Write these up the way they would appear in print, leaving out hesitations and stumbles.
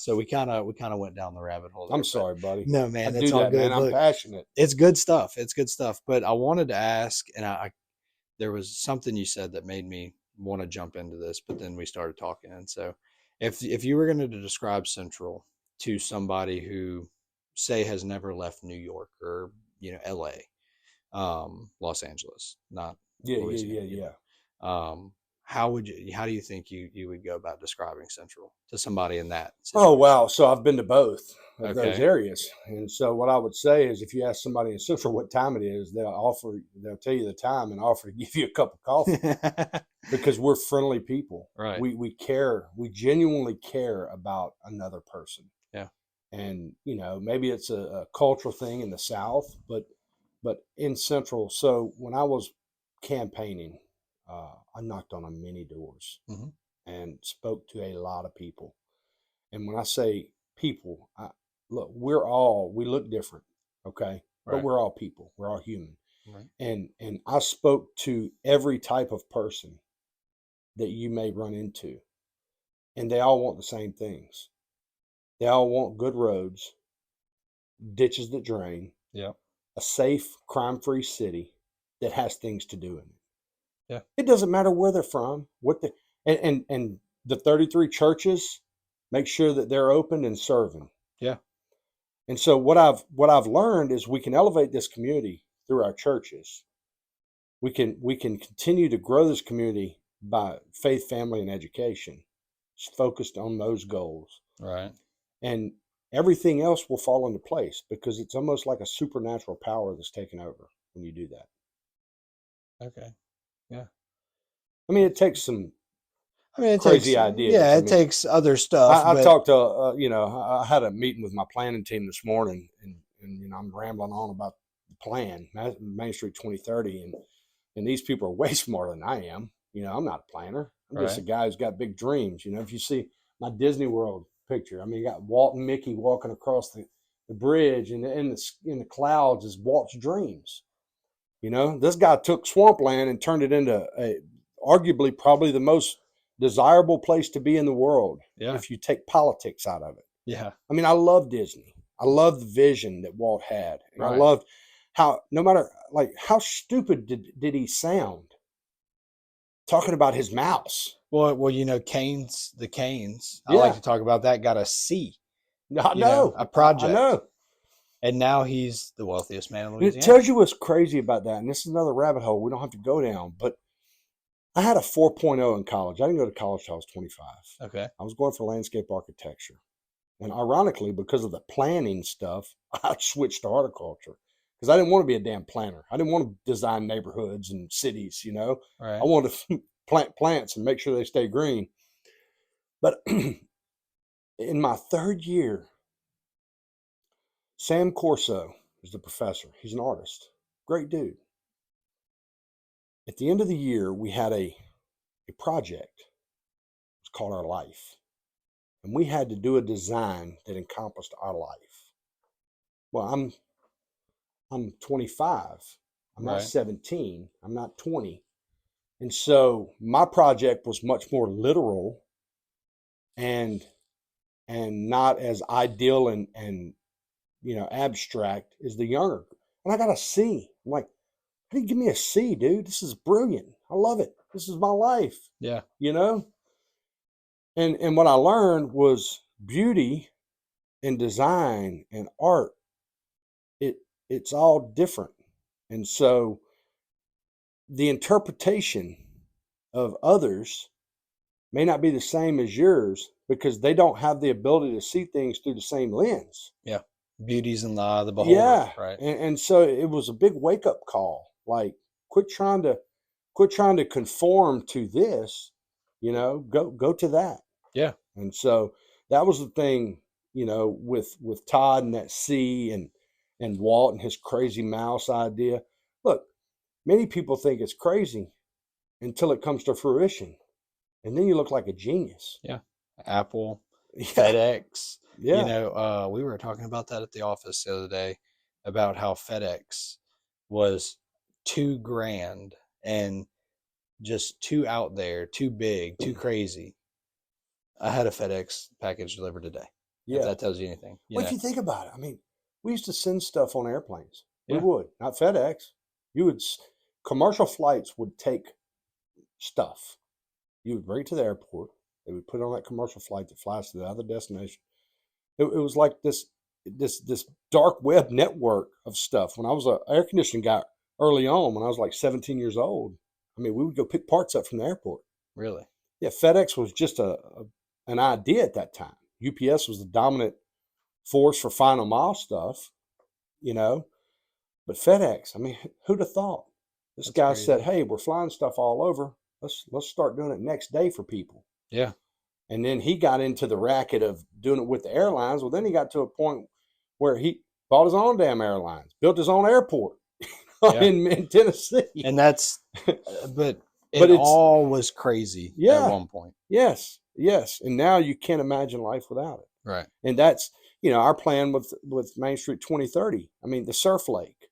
So we kind of went down the rabbit hole there. I'm sorry, buddy. No, I man, do that's all that, good. man. I'm Look, passionate. it's good stuff. It's good stuff. But I wanted to ask, and there was something you said that made me want to jump into this, but then we started talking. And so if you were going to describe Central to somebody who say has never left New York or, LA, Los Angeles, not Yeah, Louisiana, yeah. how do you think you would go about describing Central to somebody in that Oh, situation? wow. So I've been to both of those Okay. areas. And so what I would say is if you ask somebody in Central what time it is, they'll tell you the time and offer to give you a cup of coffee because we're friendly people. Right. We care. We genuinely care about another person. Yeah. And, maybe it's a cultural thing in the South, but in Central. So when I was campaigning, I knocked on many doors Hmm. and spoke to a lot of people. And when I say people, look, we look different, okay? But Right. we're all people. We're all human. Right. And I spoke to every type of person that you may run into. And they all want the same things. They all want good roads, ditches that drain, Yeah. a safe, crime-free city that has things to do in it. Yeah. It doesn't matter where they're from, and the 33 churches make sure that they're open and serving. Yeah. And so what I've learned is we can elevate this community through our churches. We can continue to grow this community by faith, family, and education, focused on those goals. Right. And everything else will fall into place because it's almost like a supernatural power that's taken over when you do that. Okay. Yeah. I mean, it takes some I mean, it takes, crazy ideas. yeah, I it mean, takes other stuff, I but talked to, I had a meeting with my planning team this morning, and I'm rambling on about the plan, Main Street 2030, and these people are way smarter than I am. I'm not a planner. I'm just a right. guy who's got big dreams. If you see my Disney World picture, I mean, you got Walt and Mickey walking across the bridge, and in the clouds is Walt's dreams. This guy took swampland and turned it into arguably probably the most desirable place to be in the world Yeah. if you take politics out of it. Yeah. I mean, I love Disney. I love the vision that Walt had. And I Right. loved how, no matter, like, how stupid did he sound talking about his mouse? Well, the Canes. I like Yeah, to talk about that. Got a C, I know. a I project, know. and now he's the wealthiest man in And it Louisiana. tells you what's crazy about that. And this is another rabbit hole we don't have to go down. But I had a 4.0 in college. I didn't go to college till I was 25. Okay. I was going for landscape architecture. And ironically, because of the planning stuff, I switched to horticulture because I didn't want to be a damn planner. I didn't want to design neighborhoods and cities, I Right. wanted to plant plants and make sure they stay green. But in my third year, Sam Corso is the professor. He's an artist. Great dude. At the end of the year, we had a project. It's called Our Life. And we had to do a design that encompassed our life. Well, I'm 25. I'm not Right. 17. I'm not 20. And so my project was much more literal and not as ideal and abstract as the younger. And I got a C. I'm like, how do you give me a C, dude? This is brilliant. I love it. This is my life. Yeah. And what I learned was beauty and design and art. It's all different. And so the interpretation of others may not be the same as yours because they don't have the ability to see things through the same lens. Yeah. Beauty's in the eye of the beholder. Yeah. Right. And so it was a big wake up call. Like, quit trying to conform to this, go to that. Yeah. And so that was the thing, with Todd and that C and Walt and his crazy mouse idea. Look, many people think it's crazy until it comes to fruition. And then you look like a genius. Yeah. Apple, Yeah. FedEx. Yeah. We were talking about that at the office the other day about how FedEx was too grand and just too out there, too big, too crazy. I had a FedEx package delivered today. if Yeah. that tells you anything. Well, if know? you think about it, I mean, we used to send stuff on airplanes. We Yeah. would, not FedEx. You would, commercial flights would take stuff. You would bring it to the airport. They would put it on that commercial flight that flies to the other destination. It was like this dark web network of stuff. When I was an air conditioning guy early on, when I was like 17 years old, I mean, we would go pick parts up from the airport. Really? Yeah, FedEx was just an idea at that time. UPS was the dominant force for final mile stuff, you know. But FedEx, I mean, who'd have thought? This That's guy crazy. said, "Hey, we're flying stuff all over. Let's start doing it next day for people." Yeah. And then he got into the racket of doing it with the airlines. Well, then he got to a point where he bought his own damn airlines, built his own airport Yeah. in Tennessee. And that's, but But it's all was crazy at yeah, one point. yes. And now you can't imagine life without it. Right. And that's, our plan with Main Street 2030. I mean, the surf lake.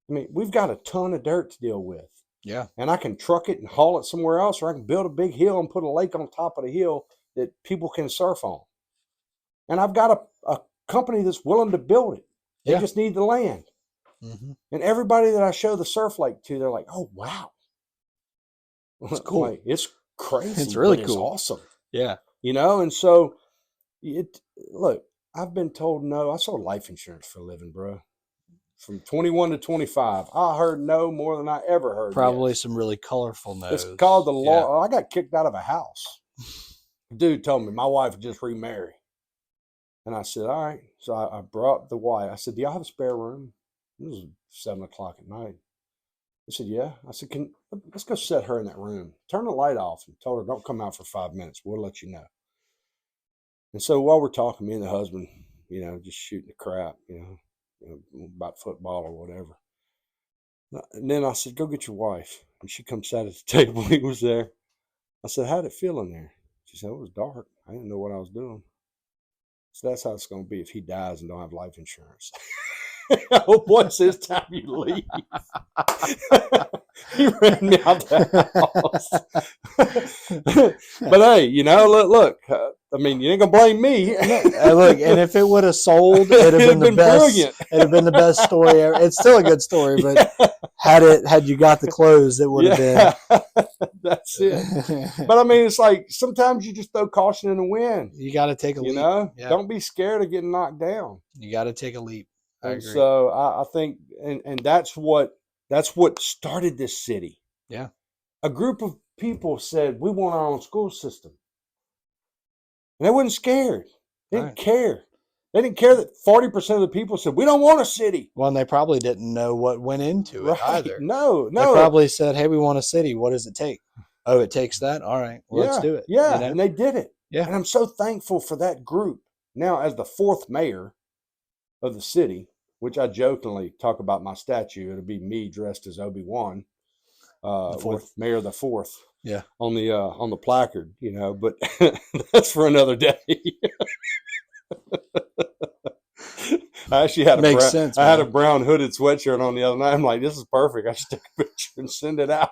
I mean, we've got a ton of dirt to deal with. Yeah. And I can truck it and haul it somewhere else, or I can build a big hill and put a lake on top of the hill that people can surf on. And I've got a company that's willing to build it. They just need the land. Mm-hmm. And everybody that I show the surf lake to, they're like, "Oh, wow. It's cool. Like, it's crazy. It's really but cool. It's awesome." Yeah. And so look, I've been told no. I sold life insurance for a living, bro. From 21 to 25, I heard no more than I ever heard. Probably yes. some really colorful no's. It's called the law. I got kicked out of a house. Dude told me my wife just remarried. And I said, all right. So I brought the wife. I said, do y'all have a spare room? It was 7 o'clock at night. He said, yeah. I said, let's go set her in that room. Turn the light off and told her, don't come out for 5 minutes. We'll let you know. And so while we're talking, me and the husband, just shooting the crap, about football or whatever. And then I said, go get your wife. And she comes sat at the table. He was there. I said, how'd it feel in there? She said, it was dark. I didn't know what I was doing. So that's how it's going to be if he dies and don't have life insurance. Oh, once this time you leave. He ran me out the house. But hey, look. I mean, you ain't gonna blame me. Look, and if it would have sold, it'd have been the best. Brilliant. It'd have been the best story ever. It's still a good story, but had you got the clothes, it would have been. That's it. But I mean, it's like sometimes you just throw caution in the wind. You got to take a leap. Yeah. Don't be scared of getting knocked down. You got to take a leap. I agree. So I think, and that's what started this city. Yeah. A group of people said, we want our own school system. And they wasn't scared. They didn't care. They didn't care that 40% of the people said, we don't want a city. Well, and they probably didn't know what went into it either. No. They probably said, hey, we want a city. What does it take? Oh, it takes that? All right. Well, let's do it. Yeah, and they did it. Yeah. And I'm so thankful for that group. Now, as the fourth mayor of the city, which I jokingly talk about my statue, it'll be me dressed as Obi-Wan, with Mayor the Fourth. Yeah. On the placard, but that's for another day. I actually had I had a brown hooded sweatshirt on the other night. I'm like, this is perfect. I should take a picture and send it out.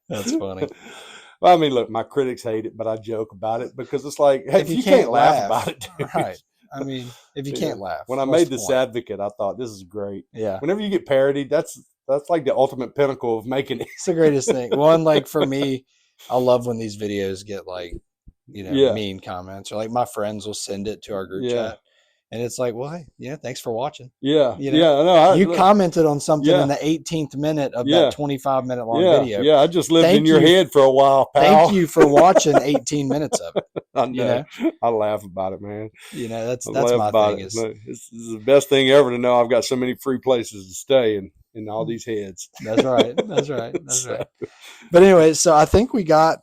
That's funny. Well, I mean, look, my critics hate it, but I joke about it because it's like, hey, if you can't laugh about it, dude. Right. I mean, if you can't laugh. When I made this advocate, I thought this is great. Yeah. Whenever you get parodied, that's like the ultimate pinnacle of making it. It's the greatest thing. One, like for me, I love when these videos get like, mean comments, or like my friends will send it to our group chat. And it's like, well, hey, thanks for watching. Yeah. You commented on something in the 18th minute of that 25-minute long video. Yeah, I just lived in your head for a while, pal. Thank you for watching 18 minutes of it. I know. I laugh about it, man. That's my thing. It's the best thing ever to know I've got so many free places to stay in all these heads. That's right. That's right. But anyway, so I think we got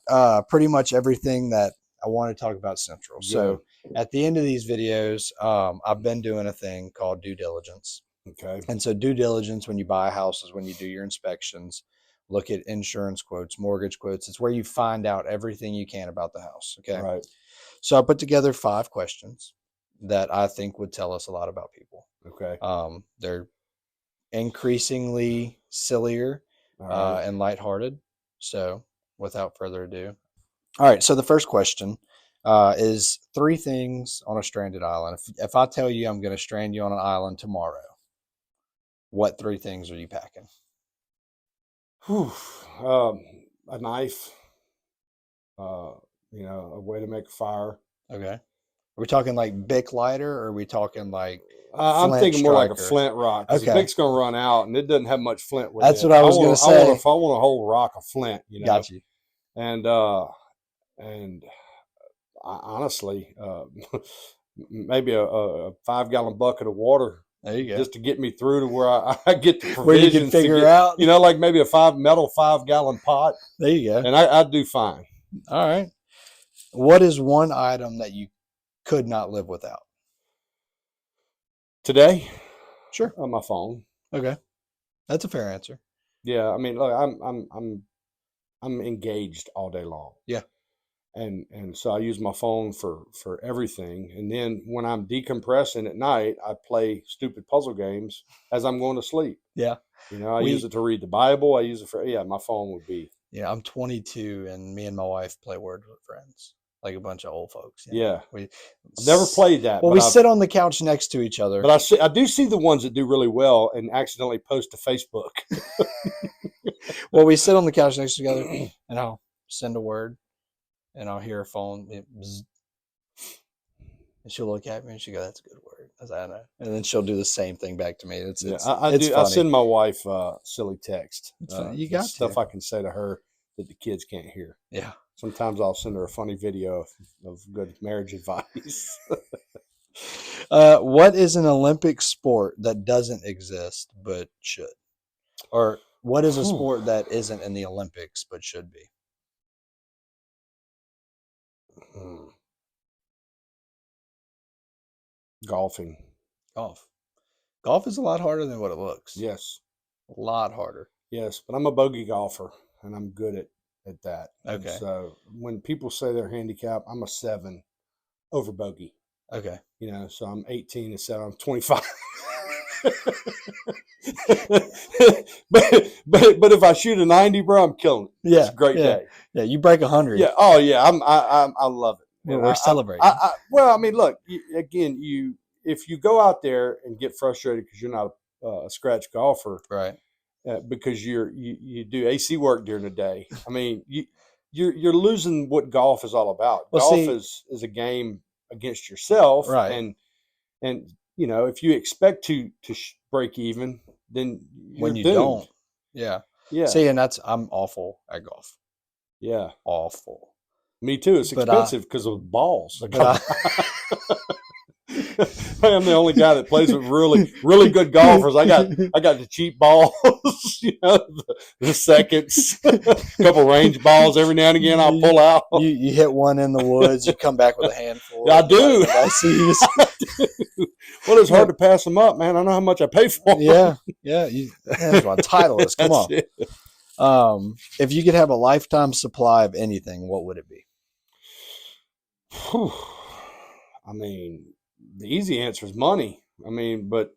pretty much everything that I want to talk about Central. So at the end of these videos, I've been doing a thing called due diligence. Okay. And so due diligence, when you buy a house, is when you do your inspections, look at insurance quotes, mortgage quotes. It's where you find out everything you can about the house. Okay. Right. So I put together 5 questions that I think would tell us a lot about people. Okay. They're increasingly sillier and lighthearted. So without further ado. All right. So the first question, is 3 things on a stranded island. If I tell you I'm going to strand you on an island tomorrow, what 3 things are you packing? Whew. A knife, a way to make a fire. Okay. Are we talking like Bic lighter, or are we talking like I'm flint thinking more like a striker? flint rock because the Okay. Bic's going to run out, and it doesn't have much flint with That's it. what I was going to say. I want a whole rock of flint, Got you. and honestly, maybe a 5-gallon bucket of water. There you go. Just to get me through to where I get the provisions where you can figure out, like maybe a 5-gallon pot. There you go. And I'd do fine. All right. What is one item that you could not live without? Today? Sure. On my phone. Okay. That's a fair answer. Yeah. I mean, look, I'm engaged all day long. Yeah. And so I use my phone for everything. And then when I'm decompressing at night, I play stupid puzzle games as I'm going to sleep. Yeah. I use it to read the Bible. I use it for, my phone would be. Yeah, I'm 22 and me and my wife play Words with Friends, like a bunch of old folks. Yeah. I've never played that. Well, we sit on the couch next to each other. But I do see the ones that do really well and accidentally post to Facebook. Well, we sit on the couch next to each other and I'll send a word. And I'll hear her phone, and she'll look at me and she'll go, "That's a good word." I know. And then she'll do the same thing back to me. It's funny. I send my wife silly text. You got stuff I can say to her that the kids can't hear. Yeah. Sometimes I'll send her a funny video of good marriage advice. What is an Olympic sport that doesn't exist but should? Or what is a sport that isn't in the Olympics but should be? Golfing. Golf is a lot harder than what it looks. Yes. A lot harder. Yes, but I'm a bogey golfer and I'm good at that. Okay. And so when people say they're handicapped, I'm a 7 over bogey. Okay. So I'm 18 to 7. I'm 25. but if I shoot a 90, bro, I'm killing it. Yeah, it's a great day. Yeah, you break 100. Yeah. Oh yeah. I love it. We're celebrating. Well, I mean, look. If you go out there and get frustrated because you're not a scratch golfer, right? Because you do AC work during the day. I mean, you're losing what golf is all about. Well, golf is a game against yourself, right? And if you expect to break even, then when you doomed. don't, yeah. See, and I'm awful at golf. Yeah, awful. Me too. It's expensive because of balls. I am the only guy that plays with really, really good golfers. I got the cheap balls, the seconds, a couple range balls every now and again. I'll pull out. You hit one in the woods. You come back with a handful. I do. Well, it's hard to pass them up, man. I know how much I pay for them. Yeah. That's my title is. Come on. If you could have a lifetime supply of anything, what would it be? I mean, the easy answer is money. I mean, but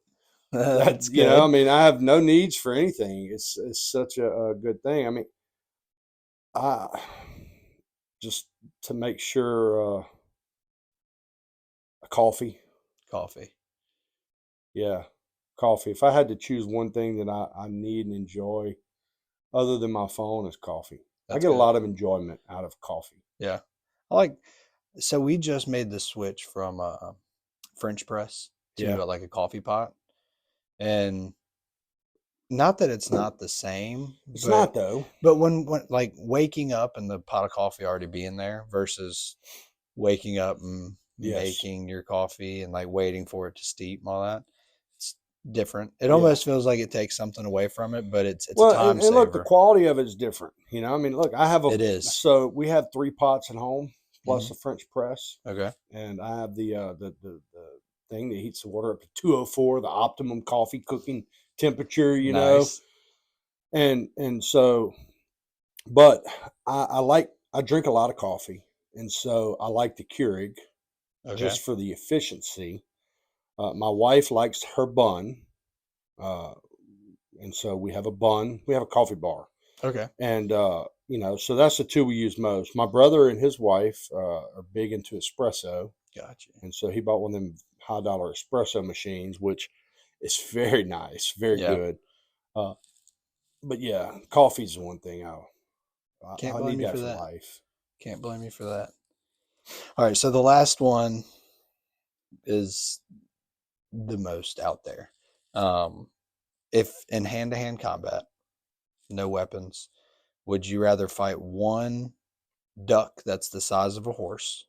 that's good. I mean, I have no needs for anything. It's such a good thing. I mean, just to make sure, coffee. Yeah, coffee. If I had to choose one thing that I need and enjoy, other than my phone, is coffee. I get a lot of enjoyment out of coffee. Yeah, so we just made the switch from French press to like a coffee pot, and not that it's not the same. It's not though. But when like waking up and the pot of coffee already being there versus waking up and making your coffee and like waiting for it to steep and all that, it's different. It almost feels like it takes something away from it, but it's a time saver. And look, the quality of it is different. I mean, look, it is. So we have 3 pots at home plus a French press. Okay. And I have the thing that heats the water up to 204, the optimum coffee cooking temperature, Nice. And so, but I drink a lot of coffee, and so I like the Keurig just for the efficiency. My wife likes her bun, and so we have a bun. We have a coffee bar. Okay. And so that's the two we use most. My brother and his wife are big into espresso. Gotcha. And so he bought one of them high dollar espresso machines, which is very nice, very Yeah. good. Uh, but yeah, coffee's the one thing Can't I blame need you that for for that. life. Can't blame you for that. All right. So the last one is the most out there. If in hand to hand combat, no weapons, would you rather fight one duck that's the size of a horse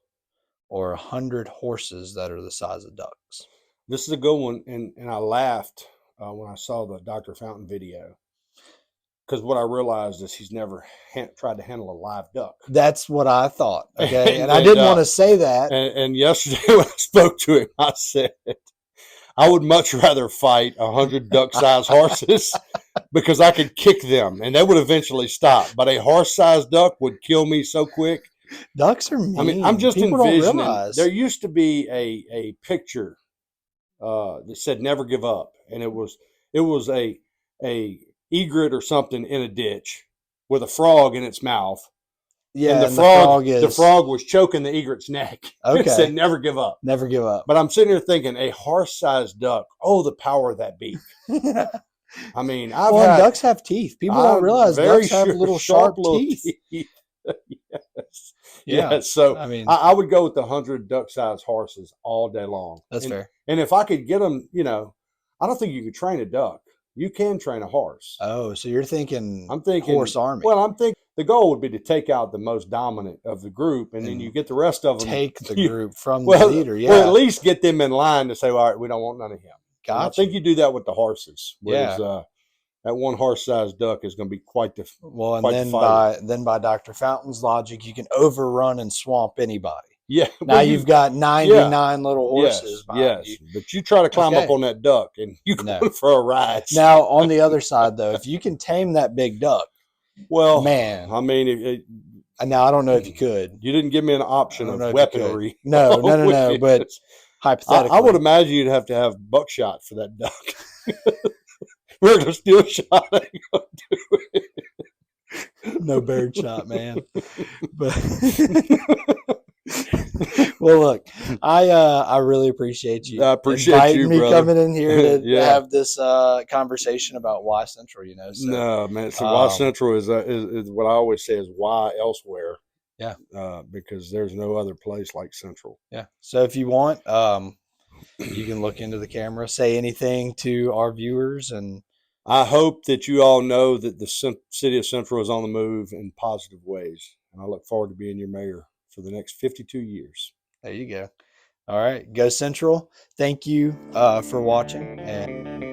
or 100 horses that are the size of ducks? This is a good one, and I laughed when I saw the Dr. Fountain video because what I realized is he's never tried to handle a live duck. That's what I thought. Okay. And I and, didn't want to say that. and yesterday when I spoke to him, I said, I would much rather fight 100 duck-sized horses because I could kick them and they would eventually stop. But a horse-sized duck would kill me so quick. Ducks are mean. I mean, I'm just People don't envisioning. realize. There used to be a picture that said "Never give up," and it was a egret or something in a ditch with a frog in its mouth. Yeah, and the frog is the frog was choking the egret's neck. It said okay. "Never give up." Never give up. But I'm sitting here thinking, a horse-sized duck. Oh, the power of that beak! I mean, ducks have teeth. People don't realize ducks have little sharp teeth. Yes. Yeah. Yes. So I mean, I would go with the 100 duck-sized horses all day long. that's fair. And if I could get them, I don't think you could train a duck. You can train a horse. Oh, so you're thinking I'm thinking horse army. Well, I'm thinking the goal would be to take out the most dominant of the group, and then you get the rest of them. Take the group from the leader. Yeah. Well, at least get them in line to say, all right, we don't want none of him. Gotcha. I think you do that with the horses. Whereas, that one horse-sized duck is going to be quite the well, and quite then by Dr. Fountain's logic, you can overrun and swamp anybody. Yeah. Now you've got 99 little horses. Yes. You. But you try to climb up on that duck, and you go for a ride. Now on the other side, though, if you can tame that big duck, well, man, I mean, now I don't know if you could. You didn't give me an option of weaponry. No. But hypothetically, I would imagine you'd have to have buckshot for that duck. Regular steel shot ain't gonna do it. No bird shot, man. But well, look, I really appreciate you. I appreciate inviting you, me brother. coming in here to have this conversation about why Central. So, no, man. So why Central is what I always say is why elsewhere. Yeah. Because there's no other place like Central. Yeah. So if you want, you can look into the camera, say anything to our viewers, and I hope that you all know that the city of Central is on the move in positive ways. And I look forward to being your mayor for the next 52 years. There you go. All right. Go Central. Thank you for watching. And